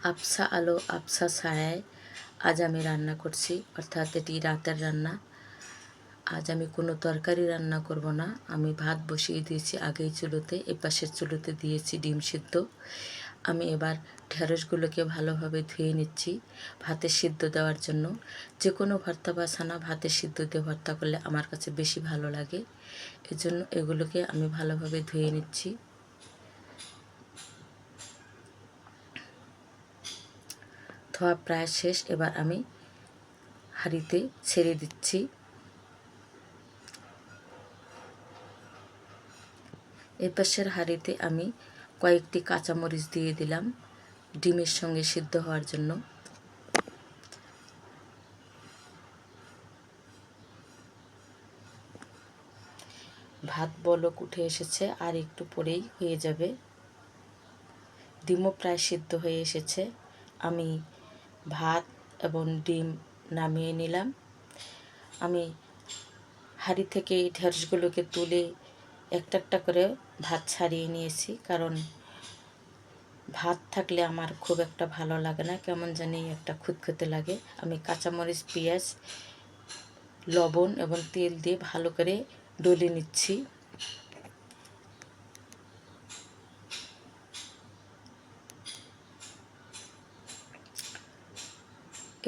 আবছা আলো আবছা ছায়ায় আজ আমি রান্না করছি, অর্থাৎ এটি রাতের রান্না। আজ আমি কোনো তরকারি রান্না করব না। আমি ভাত বসিয়ে দিয়েছি আগেই চুলোতে, এপাশের চুলোতে দিয়েছি ডিম সিদ্ধ। আমি এবার ঢেঁড়সগুলোকে ভালোভাবে ধুয়ে নিচ্ছি ভাতে সিদ্ধ দেওয়ার জন্য। যে কোনো ভর্তা বা ছানা ভাতে সিদ্ধ দিয়ে ভর্তা করলে আমার কাছে বেশি ভালো লাগে, এজন্য এগুলোকে আমি ভালোভাবে ধুয়ে নিচ্ছি। ধোয়া প্রায় শেষ, এবার আমি হাঁড়িতে ছেড়ে দিচ্ছি। এই পাশের হাঁড়িতে আমি কয়েকটি কাঁচামরিচ দিয়ে দিলাম ডিমের সঙ্গে সিদ্ধ হওয়ার জন্য। ভাত বলক উঠে এসেছে, আর একটু পরেই হয়ে যাবে। ডিমও প্রায় সিদ্ধ হয়ে এসেছে। আমি ভাত এবং ডিম নামিয়ে নিলাম। আমি হাঁড়ি থেকে এই ঢেঁড়সগুলোকে তুলে একটা একটা করে ভাত ছাড়িয়ে নিয়েছি, কারণ ভাত থাকলে আমার খুব একটা ভালো লাগে না, কেমন জানি একটা খুঁতখুঁতে লাগে। আমি কাঁচামরিচ, পেঁয়াজ, লবণ এবং তেল দিয়ে ভালো করে ডলে নিচ্ছি।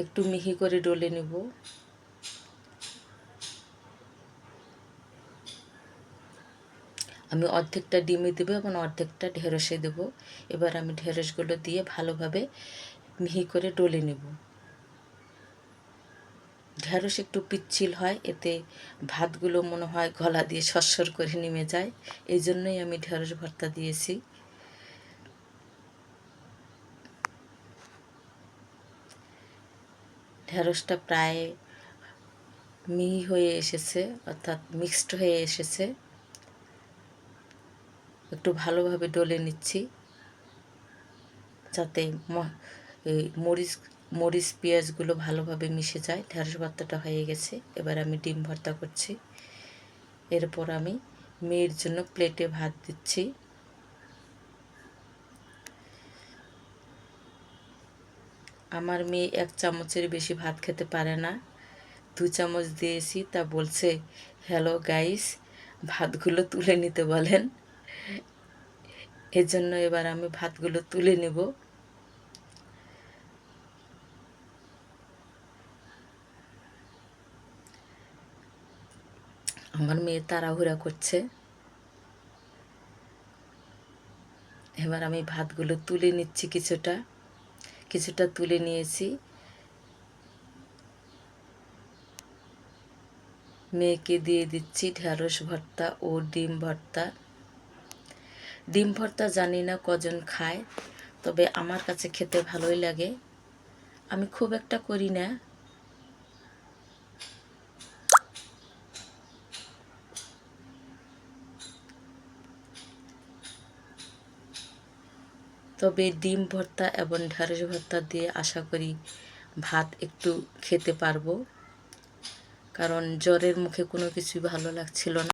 একটু মিহি করে ডলে নেব। আমি অর্ধেকটা ডিমে দেবো এবং অর্ধেকটা ঢেঁড়সে দেব। এবার আমি ঢেঁড়সগুলো দিয়ে ভালোভাবে মিহি করে ডলে নেব। ঢেঁড়স একটু পিচ্ছিল হয়, এতে ভাতগুলো মনে হয় গলা দিয়ে সরসর করে নেমে যায়, এই জন্যই আমি ঢেঁড়স ভর্তা দিয়েছি। ঢেঁড়সটা প্রায় মিহি হয়ে এসেছে, অর্থাৎ মিক্সড হয়ে এসেছে। একটু ভালোভাবে ডলে নিচ্ছি যাতে মরিচ পেঁয়াজগুলো ভালোভাবে মিশে যায়। ঢেঁড়স ভর্তাটা হয়ে গেছে, এবার আমি ডিম ভর্তা করছি। এরপর আমি মেয়ের জন্য প্লেটে ভাত দিচ্ছি। আমার মেয়ে 1 চামচের বেশি ভাত খেতে পারে না, 2 চামচ দিয়েছি, তা বলছে হ্যালো গাইস, ভাতগুলো তুলে নিতে বলেন। এজন্য এবার আমি ভাতগুলো তুলে নেব। আমার মেয়ে তাড়াহুড়া করছে। এবার আমি ভাতগুলো তুলে নিচ্ছি, কিছুটা তুলে নিয়েছি। মেয়েকে দিয়ে দিচ্ছি ঢেঁড়স ভর্তা ও ডিম ভর্তা। ডিম ভর্তা জানি না কজন খায়, তবে আমার কাছে খেতে ভালোই লাগে। আমি খুব একটা করি না। তবে ডিম ভর্তা এবং ঢেঁড়স ভর্তা দিয়ে আশা করি ভাত একটু খেতে পারবো, কারণ জ্বরের মুখে কোনো কিছুই ভালো লাগছিল না।